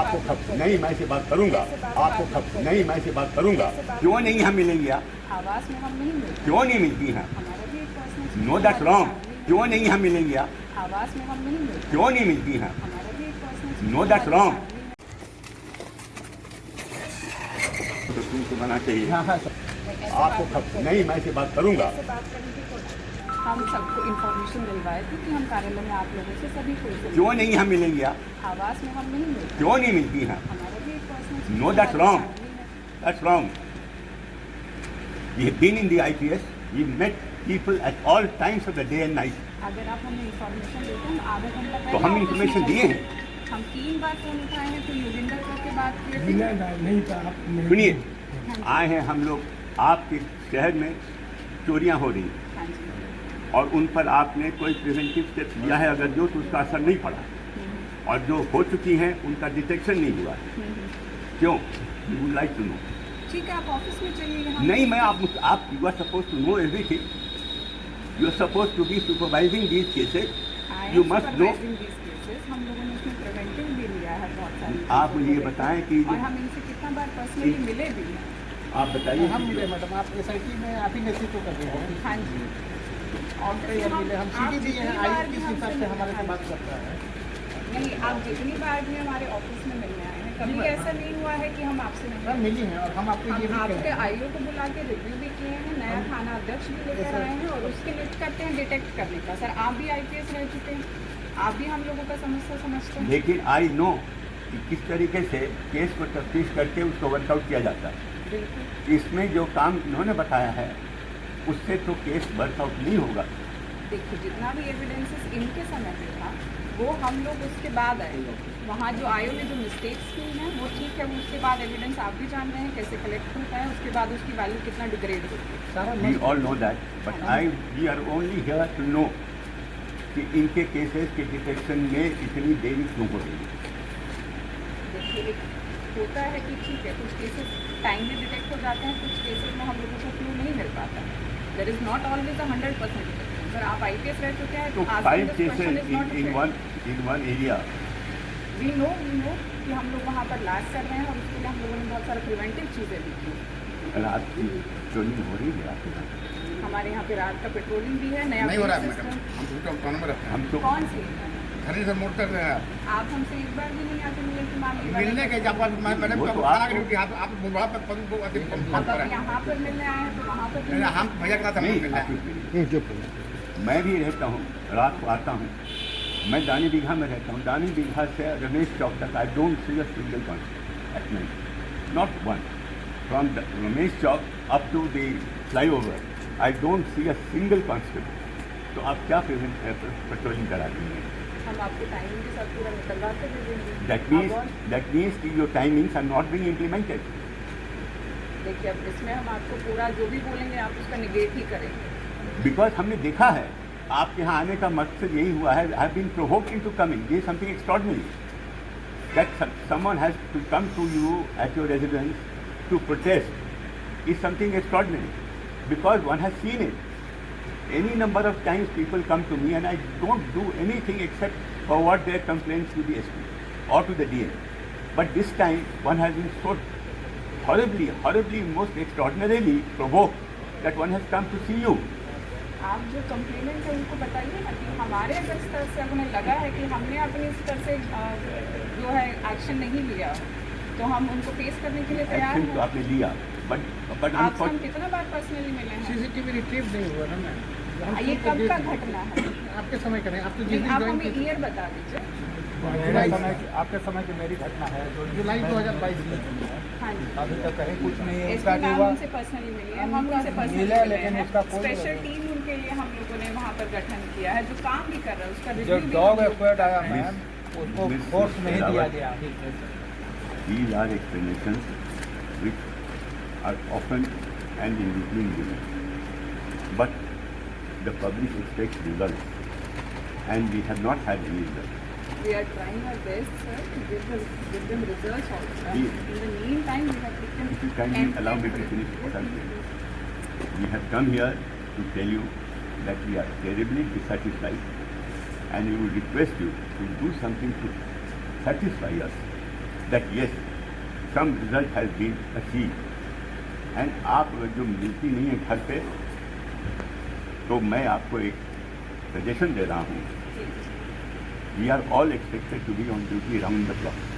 आपको नहीं, मैं से बात करूंगा, आपको नहीं, मैं से बात करूंगा। क्यों नहीं हम मिलेंगे? आप आवास में हम नहीं मिलते, क्यों नहीं मिलती हैं? हमारा भी एक पर्सनल नो दैट रॉन्ग। क्यों नहीं हम मिलेंगे? आप आवास में हम नहीं मिलते, क्यों नहीं मिलती हैं? हमारा भी एक पर्सनल नो दैट रॉन्ग। तो तुमको मना चाहिए। आपको नहीं, मैं से बात करूंगा। हम सबको इन्फॉर्मेशन दिलवाए थे कि हम कार्यालय में आप लोगों से सभी को क्यों नहीं हम मिलेंगे? आप आवास में हम नहीं मिलते, क्यों नहीं मिलती हैं? हमारा भी एक personal know that wrong. That's wrong. We have been in the IPS. We met people at all times of the day and night. अगर आप हमें इन्फॉर्मेशन देते हैं आधा घंटा पहले तो हम ऑफिस में इन्फॉर्मेशन चले दिए गए। हैं। हम 3 बार फोन उठाए हैं, तो योगिंदर सर के बात किए थे। नहीं था आप सुनिए, आए हैं हम लोग, आपके शहर में चोरियां हो रही हैं हाँ जी, और उन पर आपने कोई प्रिवेंटिव स्टेप्स लिया है अगर जो, तो उसका असर नहीं पड़ा, और जो हो चुकी हैं उनका डिटेक्शन नहीं हुआ। क्यों? You would like to know. ठीक है, आप ऑफिस में चलिए। नहीं, मैं आप you are suppose to know everything. You are suppose to be supervising these cases. You must know. हम लोगों ने इसमें प्रिवेंटिव भी लिया है बहुत सारी। आप मुझे ये बताएं कि और हम इनसे कितना बार पर्सनली मिले भी हैं। आप बताइए। हम मिले मैडम, आप SIT में आप ही नेतृत्व कर रहे हैं। हाँ जी, और कई मिले, हम CD भी हैं, आयुक्त किस हिसाब से हमारे से बात करता है। नहीं, आप जितनी बार भी हमारे ऑफिस में मिलने आए हैं, कभी ऐसा नहीं हुआ है कि हम आपसे नहीं मैम मिली हैं और हम आपको ये भी हम कह आपके रहे हैं। आईओ को बुला के रिव्यू भी किए हैं, नया थाना अध्यक्ष भी लेकर आए हैं और उसके लिए करते हैं डिटेक्ट करने का। सर, आप भी IPS रह चुके हैं, आप भी हम लोगों का समस्या समझते हैं। लेकिन आई नो कि किस तरीके से केस को तफ्तीश करके उसको वर्कआउट किया जाता है। बिल्कुल, इसमें जो काम इन्होंने बताया है उससे तो केस वर्कआउट नहीं होगा। देखिए जितना भी एविडेंसेस इनके समय पे था वो हम लोग उसके बाद आए। वहाँ जो आईओ ने जो मिस्टेक्स की हैं वो ठीक है, वो उसके बाद एविडेंस आप भी जान रहे हैं कैसे कलेक्ट होता है, उसके बाद उसकी वैल्यू कितना डिग्रेड होती है। सारा we all know that, but we are only here to know कि इनके केसेस के डिटेक्शन में इतनी देरी क्यों हो रही है। देखिए एक होता है कि ठीक है, कुछ केसेस टाइमली डिटेक्ट हो जाते हैं, कुछ केसेस में हम लोगों को क्लू नहीं मिल पाता। There is not always 100%। Sir, आप IPS रह चुके हैं तो आज 5 cases in one area. We know कि हम लोग वहाँ पर लैग कर रहे हैं और उसके लिए हम लोगों ने बहुत सारे प्रिवेंटिव चीज़ें भी की। रात की ट्रोलिंग हो रही है आपके यहाँ? हमारे यहाँ पे रात का पेट्रोलिंग भी है, नया नहीं हो रहा है सिस्टम। मैडम, हम दूसरा कानों में रहते हैं। हम तो कौन सी? घर से मोड़ कर रहे हैं आप हमसे एक बार भी नहीं आके मिले कि मैम ये मिलने के जब मैडम वो को तो खाना आपको- की ड्यूटी आप वहाँ पर पद को अधिक कम अब पर आप है। यहाँ पर मिलने आए हैं तो वहाँ पर भी नहीं, हम भैया के साथ हम नहीं, मिलना है। मैं भी रहता हूँ, रात को आता हूँ। मैं दानी बीघा में रहता हूँ। दानी बीघा से रमेश चौक तक I don't see a single constable at night, not one. From Ramesh Chowk up to the flyover I don't see a single constable. तो आप क्या पेट्रोलिंग कराती हैं? हम आपके टाइमिंग के साथ पूरा निकलवा के दे देंगे। That means कि your timings are not being implemented. देखिए अब इसमें हम आपको पूरा जो भी बोलेंगे आप उसका निगेट ही करेंगे। Because हमने देखा है आपके यहाँ आने का मकसद यही हुआ है। I have been provoked into coming. This is something extraordinary. That someone has to come to you at your residence to protest is something extraordinary. Because one has seen it. Any number of times people come to me and I don't do anything except forward their complaints to the SP or to the DM. But this time one has been so horribly, most extraordinarily provoked that one has come to see you. आप जो complainant है उनको बताइए ना कि हमारे अगर स्तर से उन्हें लगा है कि हमने अपने स्तर से जो है एक्शन नहीं लिया तो हम उनको फेस करने के लिए तैयार Action तो हैं। आपने लिया, but आपसे हम कितना बार पर्सनली मिले हैं? CCTV रिट्रीव नहीं हुआ ना मैम। हम ये सबको कब देख का लिए। घटना है? आपके समय करें, आप तो जिस नहीं, दिन आप ज्वाइन हमें किए ईयर बता दीजिए। आपके समय की मेरी घटना है जो जुलाई 2022 में। हाँ जी, अभी तक कहीं कुछ नहीं है। इसके उसका नाम हुआ उनसे पर्सनली मिली है, हम उनसे पर्सनली मिला, मिले लेकिन हैं। उसका कोई- स्पेशल टीम उनके लिए हम लोगों ने वहाँ पर गठन किया है जो काम भी कर रहा है उसका जो रिव्यू भी डॉग हम लोग- एक्सपर्ट आया मैम उसको Miss फोर्स नहीं दिया Rawat. गया। These are explanations which are often and in between given. But the public expects results and we have not had any results. We are trying our best, sir, to give them results also. Yes. In the meantime, we have taken. If you kindly allow me to finish something. We have come here to tell you that we are terribly dissatisfied and we would request you to do something to satisfy us that yes, some result has been achieved. And आप जो मिलती नहीं है घर पे, तो मैं आपको एक सजेशन दे रहा हूँ. We are all expected to be on duty round the clock.